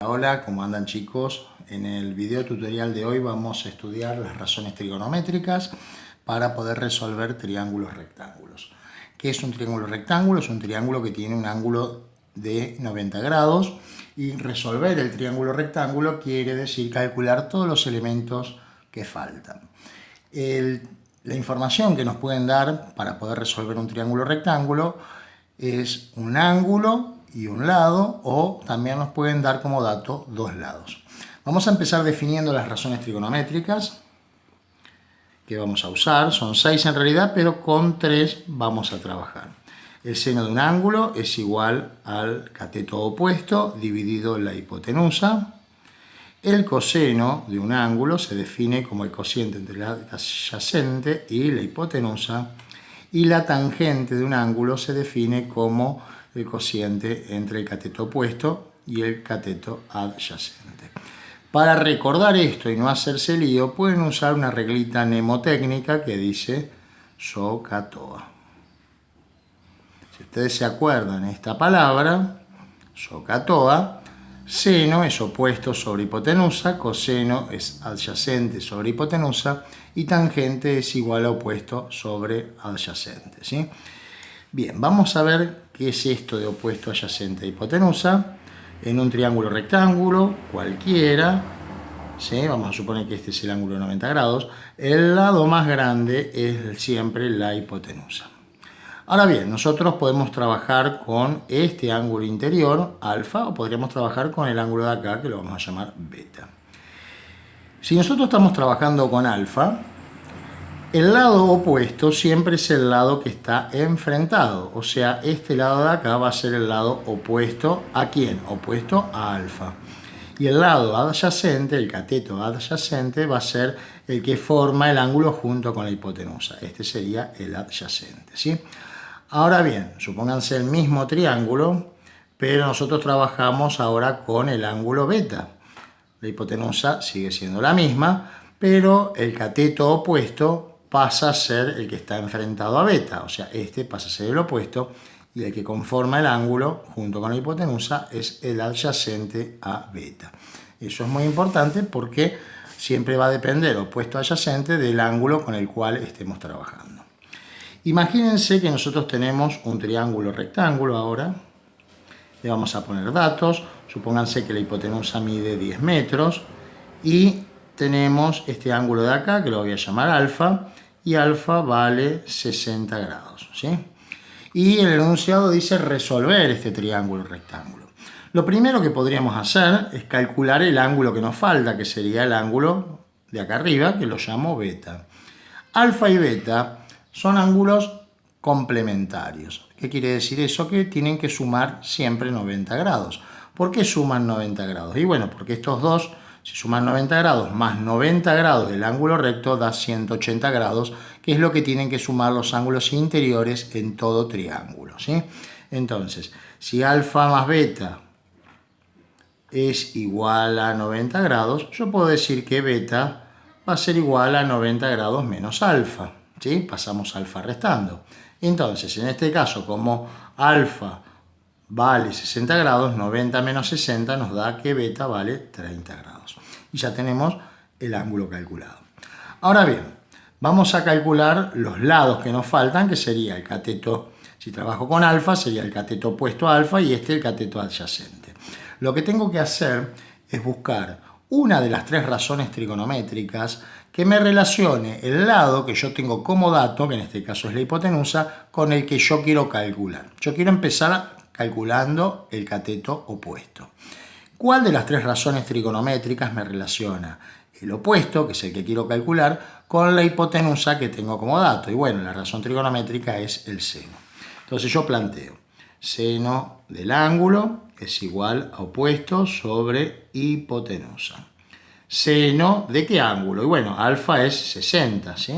Hola, ¿cómo andan chicos? En el video tutorial de hoy vamos a estudiar las razones trigonométricas para poder resolver triángulos rectángulos. ¿Qué es un triángulo rectángulo? Es un triángulo que tiene un ángulo de 90 grados y resolver el triángulo rectángulo quiere decir calcular todos los elementos que faltan. La información que nos pueden dar para poder resolver un triángulo rectángulo es un ángulo y un lado, o también nos pueden dar como dato dos lados. Vamos a empezar definiendo las razones trigonométricas que vamos a usar. Son 6 en realidad, pero con 3 vamos a trabajar. El seno de un ángulo es igual al cateto opuesto dividido la hipotenusa. El coseno de un ángulo se define como el cociente entre la adyacente y la hipotenusa. Y la tangente de un ángulo se define como el cociente entre el cateto opuesto y el cateto adyacente. Para recordar esto y no hacerse lío, pueden usar una reglita mnemotécnica que dice SOHCAHTOA. Si ustedes se acuerdan esta palabra, SOHCAHTOA, seno es opuesto sobre hipotenusa, coseno es adyacente sobre hipotenusa y tangente es igual a opuesto sobre adyacente, ¿sí? Bien, vamos a ver qué es esto de opuesto adyacente a hipotenusa. En un triángulo rectángulo cualquiera, ¿sí? Vamos a suponer que este es el ángulo de 90 grados, el lado más grande es siempre la hipotenusa. Ahora bien, nosotros podemos trabajar con este ángulo interior, alfa, o podríamos trabajar con el ángulo de acá, que lo vamos a llamar beta. Si nosotros estamos trabajando con alfa, el lado opuesto siempre es el lado que está enfrentado. O sea, este lado de acá va a ser el lado opuesto ¿a quién? Opuesto a alfa. Y el lado adyacente, el cateto adyacente, va a ser el que forma el ángulo junto con la hipotenusa. Este sería el adyacente, ¿sí? Ahora bien, supónganse el mismo triángulo, pero nosotros trabajamos ahora con el ángulo beta. La hipotenusa sigue siendo la misma, pero el cateto opuesto pasa a ser el que está enfrentado a beta. O sea, este pasa a ser el opuesto y el que conforma el ángulo junto con la hipotenusa es el adyacente a beta. Eso es muy importante porque siempre va a depender opuesto adyacente del ángulo con el cual estemos trabajando. Imagínense que nosotros tenemos un triángulo rectángulo ahora. Le vamos a poner datos. Supónganse que la hipotenusa mide 10 metros y tenemos este ángulo de acá que lo voy a llamar alfa y alfa vale 60 grados, ¿sí? Y el enunciado dice resolver este triángulo rectángulo. Lo primero que podríamos hacer es calcular el ángulo que nos falta, que sería el ángulo de acá arriba, que lo llamo beta. Alfa y beta son ángulos complementarios. ¿Qué quiere decir eso? Que tienen que sumar siempre 90 grados. ¿Por qué suman 90 grados? Y bueno, porque estos dos, si suman 90 grados más 90 grados del ángulo recto, da 180 grados, que es lo que tienen que sumar los ángulos interiores en todo triángulo, ¿sí? Entonces, si alfa más beta es igual a 90 grados, yo puedo decir que beta va a ser igual a 90 grados menos alfa, ¿sí? Pasamos alfa restando. Entonces, en este caso, como alfa vale 60 grados, 90 menos 60 nos da que beta vale 30 grados. Y ya tenemos el ángulo calculado. Ahora bien, vamos a calcular los lados que nos faltan, que sería el cateto, si trabajo con alfa, sería el cateto opuesto a alfa y este el cateto adyacente. Lo que tengo que hacer es buscar una de las tres razones trigonométricas que me relacione el lado que yo tengo como dato, que en este caso es la hipotenusa, con el que yo quiero calcular. Yo quiero empezar calculando el cateto opuesto. ¿Cuál de las tres razones trigonométricas me relaciona el opuesto, que es el que quiero calcular, con la hipotenusa que tengo como dato? Y bueno, la razón trigonométrica es el seno. Entonces yo planteo, seno del ángulo es igual a opuesto sobre hipotenusa. ¿Seno de qué ángulo? Y bueno, alfa es 60, ¿sí?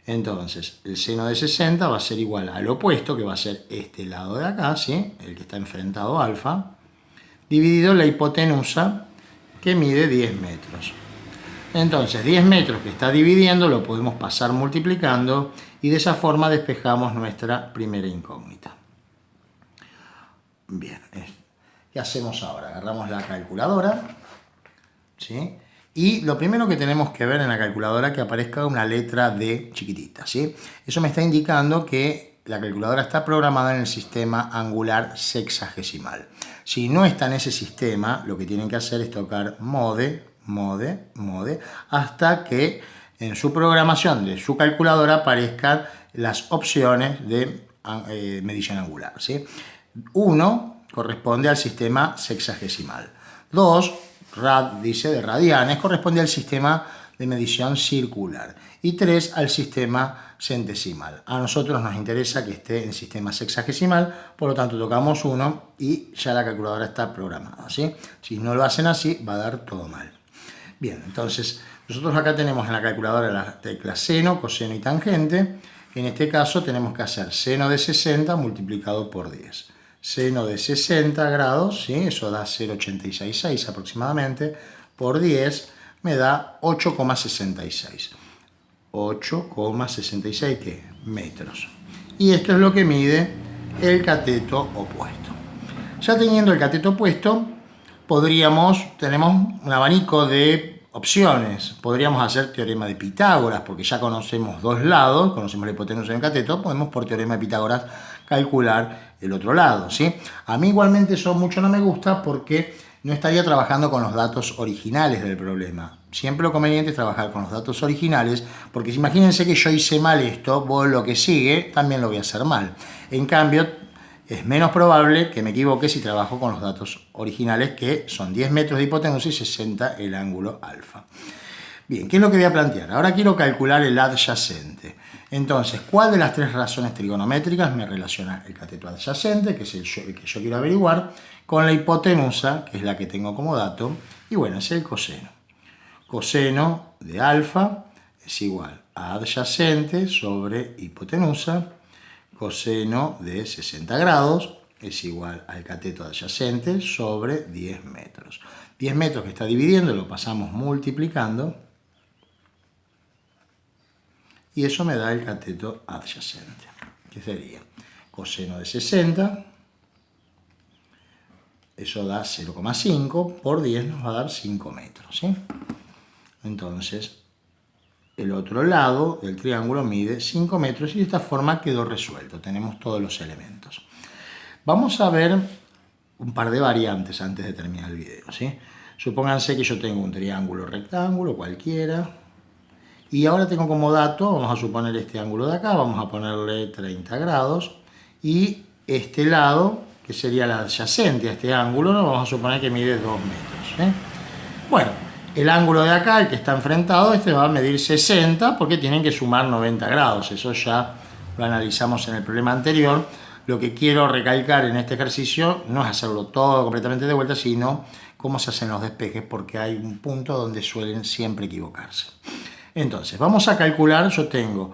Entonces, el seno de 60 va a ser igual al opuesto, que va a ser este lado de acá, ¿sí? El que está enfrentado a alfa, dividido la hipotenusa, que mide 10 metros. Entonces, 10 metros que está dividiendo lo podemos pasar multiplicando y de esa forma despejamos nuestra primera incógnita. Bien, ¿Qué hacemos ahora? Agarramos la calculadora, ¿sí? Y lo primero que tenemos que ver en la calculadora es que aparezca una letra D chiquitita, ¿sí? Eso me está indicando que la calculadora está programada en el sistema angular sexagesimal. Si no está en ese sistema, lo que tienen que hacer es tocar mode, hasta que en su programación de su calculadora aparezcan las opciones de medición angular, ¿sí? 1 corresponde al sistema sexagesimal. 2, dice de radianes, corresponde al sistema de medición circular. Y 3 al sistema centesimal. A nosotros nos interesa que esté en sistema sexagesimal, por lo tanto tocamos 1 y ya la calculadora está programada, ¿sí? Si no lo hacen así, va a dar todo mal. Bien, entonces nosotros acá tenemos en la calculadora las teclas seno, coseno y tangente. En este caso tenemos que hacer seno de 60 multiplicado por 10. Seno de 60 grados, ¿sí? Eso da 0,866 aproximadamente, por 10 me da 8,66. 8,66 ¿qué? Metros. Y esto es lo que mide el cateto opuesto. Ya teniendo el cateto opuesto, tenemos un abanico de opciones. Podríamos hacer teorema de Pitágoras, porque ya conocemos dos lados, conocemos la hipotenusa y el cateto, podemos por teorema de Pitágoras calcular el otro lado, ¿sí? A mí igualmente eso mucho no me gusta porque no estaría trabajando con los datos originales del problema. Siempre lo conveniente es trabajar con los datos originales, porque imagínense que yo hice mal esto, vos lo que sigue también lo voy a hacer mal. En cambio, es menos probable que me equivoque si trabajo con los datos originales, que son 10 metros de hipotenusa y 60 el ángulo alfa. Bien, ¿qué es lo que voy a plantear? Ahora quiero calcular el adyacente. Entonces, ¿cuál de las tres razones trigonométricas me relaciona el cateto adyacente, que es el que yo quiero averiguar, con la hipotenusa, que es la que tengo como dato? Y bueno, es el coseno. Coseno de alfa es igual a adyacente sobre hipotenusa. Coseno de 60 grados es igual al cateto adyacente sobre 10 metros. 10 metros que está dividiendo lo pasamos multiplicando y eso me da el cateto adyacente, que sería coseno de 60, eso da 0,5 por 10 nos va a dar 5 metros, ¿sí? Entonces, el otro lado del triángulo mide 5 metros y de esta forma quedó resuelto. Tenemos todos los elementos. Vamos a ver un par de variantes antes de terminar el video, ¿sí? Supónganse que yo tengo un triángulo rectángulo cualquiera y ahora tengo como dato, vamos a suponer este ángulo de acá, vamos a ponerle 30 grados y este lado, que sería el adyacente a este ángulo, lo vamos a suponer que mide 2 metros, ¿sí? Bueno, el ángulo de acá, el que está enfrentado, este va a medir 60 porque tienen que sumar 90 grados. Eso ya lo analizamos en el problema anterior. Lo que quiero recalcar en este ejercicio no es hacerlo todo completamente de vuelta, sino cómo se hacen los despejes, porque hay un punto donde suelen siempre equivocarse. Entonces, vamos a calcular, yo tengo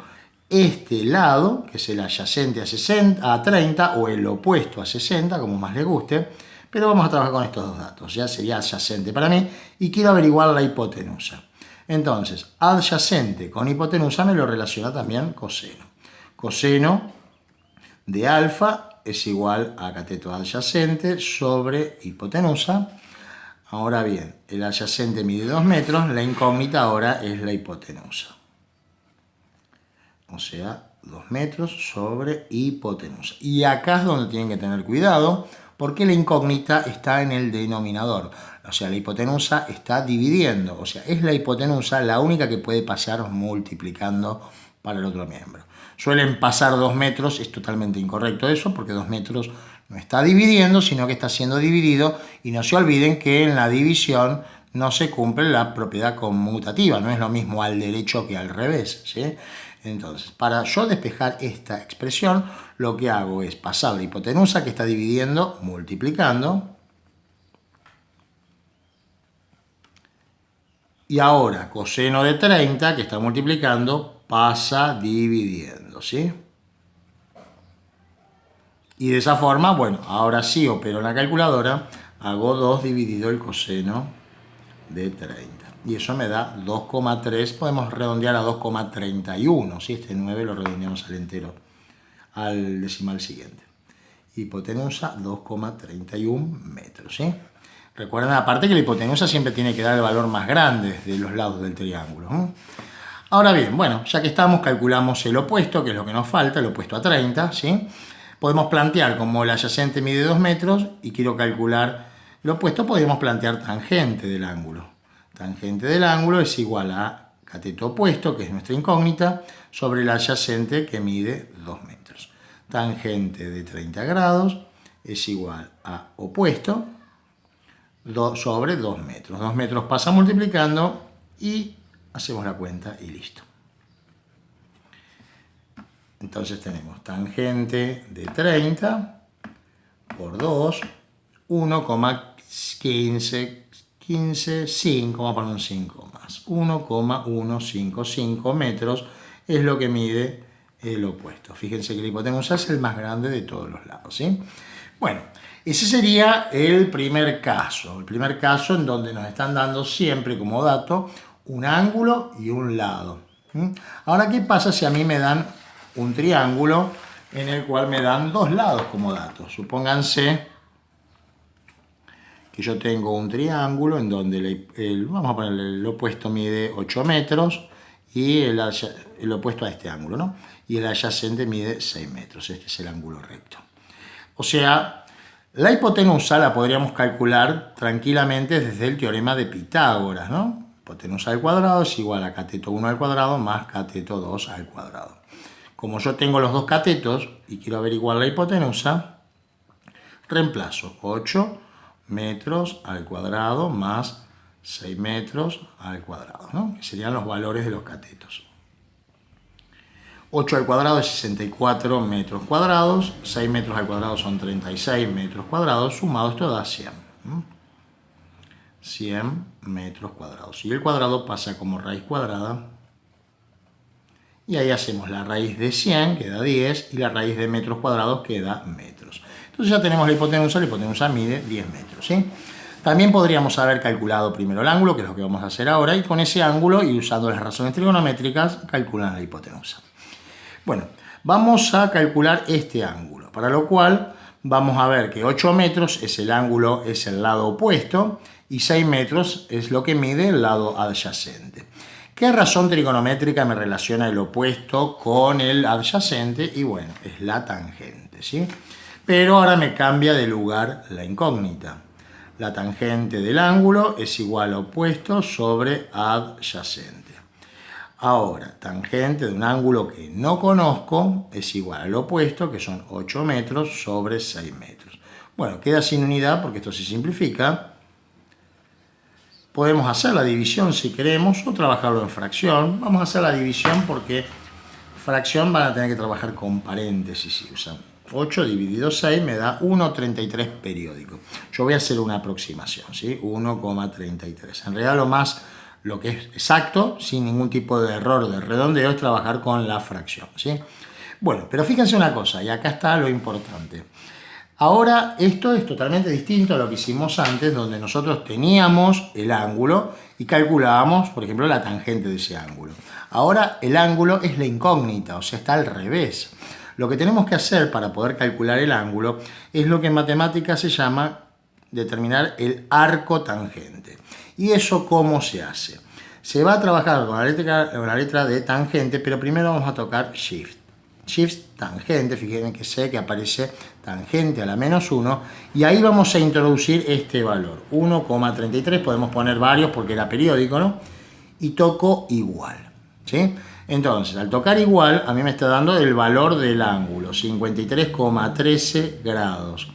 este lado, que es el adyacente a 30 o el opuesto a 60, como más le guste, pero vamos a trabajar con estos dos datos, ya sería adyacente para mí, y quiero averiguar la hipotenusa. Entonces, adyacente con hipotenusa me lo relaciona también coseno. Coseno de alfa es igual a cateto adyacente sobre hipotenusa. Ahora bien, el adyacente mide 2 metros, la incógnita ahora es la hipotenusa. O sea, 2 metros sobre hipotenusa. Y acá es donde tienen que tener cuidado, porque la incógnita está en el denominador. O sea, la hipotenusa está dividiendo. O sea, es la hipotenusa la única que puede pasar multiplicando para el otro miembro. Suelen pasar 2 metros, es totalmente incorrecto eso, porque 2 metros no está dividiendo, sino que está siendo dividido. Y no se olviden que en la división no se cumple la propiedad conmutativa. No es lo mismo al derecho que al revés, ¿sí? Entonces, para yo despejar esta expresión, lo que hago es pasar la hipotenusa que está dividiendo, multiplicando. Y ahora, coseno de 30, que está multiplicando, pasa dividiendo, ¿sí? Y de esa forma, bueno, ahora sí opero en la calculadora, hago 2 dividido el coseno de 30. Y eso me da 2,3, podemos redondear a 2,31, ¿sí? Este 9 lo redondeamos al entero, al decimal siguiente. hipotenusa 2,31 metros, ¿sí? Recuerden aparte que la hipotenusa siempre tiene que dar el valor más grande de los lados del triángulo, ¿no? Ahora bien, bueno, ya que estamos, calculamos el opuesto, que es lo que nos falta, el opuesto a 30, ¿sí? Podemos plantear como el adyacente mide 2 metros y quiero calcular el opuesto, podríamos plantear tangente del ángulo. Tangente del ángulo es igual a cateto opuesto, que es nuestra incógnita, sobre el adyacente que mide 2 metros. Tangente de 30 grados es igual a opuesto sobre 2 metros. 2 metros pasa multiplicando y hacemos la cuenta y listo. Entonces tenemos tangente de 30 por 2, 1,15, 5, vamos a poner un 5 más. 1,155 metros es lo que mide el opuesto. Fíjense que la hipotenusa es el más grande de todos los lados, ¿sí? Bueno, ese sería el primer caso en donde nos están dando siempre como dato un ángulo y un lado. Ahora, ¿qué pasa si a mí me dan un triángulo en el cual me dan dos lados como datos? Supónganse que yo tengo un triángulo en donde vamos a ponerle el opuesto mide 8 metros y el opuesto a este ángulo, ¿no? Y el adyacente mide 6 metros. Este es el ángulo recto. O sea, la hipotenusa la podríamos calcular tranquilamente desde el teorema de Pitágoras, ¿no? Hipotenusa al cuadrado es igual a cateto 1 al cuadrado más cateto 2 al cuadrado. Como yo tengo los dos catetos y quiero averiguar la hipotenusa, reemplazo 8 metros al cuadrado más 6 metros al cuadrado, ¿no? Que serían los valores de los catetos. 8 al cuadrado es 64 metros cuadrados, 6 metros al cuadrado son 36 metros cuadrados, sumado esto da 100. 100 metros cuadrados. Y el cuadrado pasa como raíz cuadrada. Y ahí hacemos la raíz de 100, que da 10, y la raíz de metros cuadrados, que da metros. Entonces ya tenemos la hipotenusa mide 10 metros, ¿sí? También podríamos haber calculado primero el ángulo, que es lo que vamos a hacer ahora, y con ese ángulo y usando las razones trigonométricas, calculan la hipotenusa. Bueno, vamos a calcular este ángulo, para lo cual vamos a ver que 8 metros es el ángulo, es el lado opuesto, y 6 metros es lo que mide el lado adyacente. ¿Qué razón trigonométrica me relaciona el opuesto con el adyacente? Y bueno, es la tangente, ¿sí? Pero ahora me cambia de lugar la incógnita. La tangente del ángulo es igual a opuesto sobre adyacente. Ahora, tangente de un ángulo que no conozco es igual al opuesto, que son 8 metros sobre 6 metros. Bueno, queda sin unidad porque esto se simplifica. Podemos hacer la división si queremos o trabajarlo en fracción. Vamos a hacer la división porque fracción van a tener que trabajar con paréntesis si usan. 8 dividido 6 me da 1,33 periódico. Yo voy a hacer una aproximación, ¿sí? 1,33. En realidad lo que es exacto, sin ningún tipo de error de redondeo, es trabajar con la fracción, ¿sí? Bueno, pero fíjense una cosa, y acá está lo importante. Ahora esto es totalmente distinto a lo que hicimos antes, donde nosotros teníamos el ángulo y calculábamos, por ejemplo, la tangente de ese ángulo. Ahora el ángulo es la incógnita, o sea, está al revés. Lo que tenemos que hacer para poder calcular el ángulo es lo que en matemáticas se llama determinar el arco tangente. ¿Y eso cómo se hace? Se va a trabajar con la letra de tangente, pero primero vamos a tocar Shift. Shift tangente, fíjense que sé que aparece tangente a la menos 1 y ahí vamos a introducir este valor, 1,33, podemos poner varios porque era periódico, ¿no? Y toco igual, ¿sí? Entonces, al tocar igual, a mí me está dando el valor del ángulo, 53,13 grados.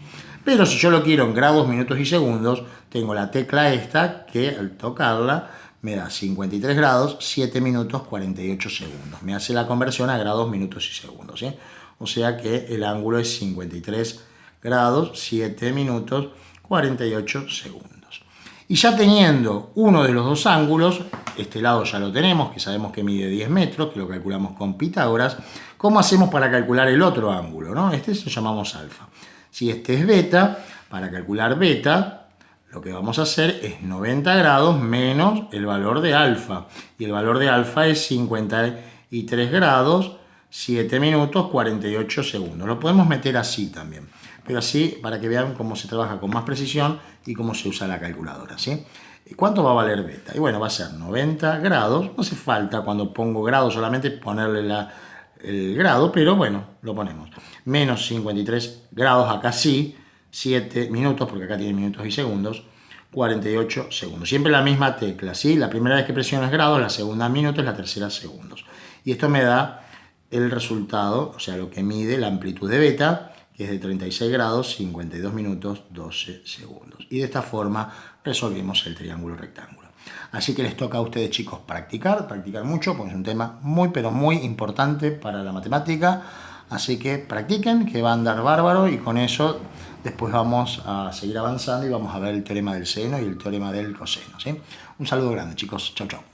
Pero si yo lo quiero en grados, minutos y segundos, tengo la tecla esta que al tocarla me da 53 grados, 7 minutos, 48 segundos. Me hace la conversión a grados, minutos y segundos, ¿sí? O sea que el ángulo es 53 grados, 7 minutos, 48 segundos. Y ya teniendo uno de los dos ángulos, este lado ya lo tenemos, que sabemos que mide 10 metros, que lo calculamos con Pitágoras. ¿Cómo hacemos para calcular el otro ángulo, ¿no? Este lo llamamos alfa. Si este es beta, para calcular beta, lo que vamos a hacer es 90 grados menos el valor de alfa. Y el valor de alfa es 53 grados, 7 minutos, 48 segundos. Lo podemos meter así también. pero así para que vean cómo se trabaja con más precisión y cómo se usa la calculadora, ¿sí? ¿Cuánto va a valer beta? Y bueno, va a ser 90 grados. No hace falta cuando pongo grado solamente ponerle el grado, pero bueno, lo ponemos. Menos 53 grados, acá sí, 7 minutos, porque acá tiene minutos y segundos, 48 segundos. Siempre la misma tecla, ¿sí? La primera vez que presiono es grados, la segunda minutos, la tercera segundos. Y esto me da el resultado, o sea, lo que mide la amplitud de beta, que es de 36 grados, 52 minutos, 12 segundos. Y de esta forma resolvimos el triángulo rectángulo. Así que les toca a ustedes, chicos, practicar mucho, porque es un tema muy, pero muy importante para la matemática. Así que practiquen, que va a andar bárbaro, y con eso después vamos a seguir avanzando y vamos a ver el teorema del seno y el teorema del coseno, ¿sí? Un saludo grande, chicos. Chau, chau.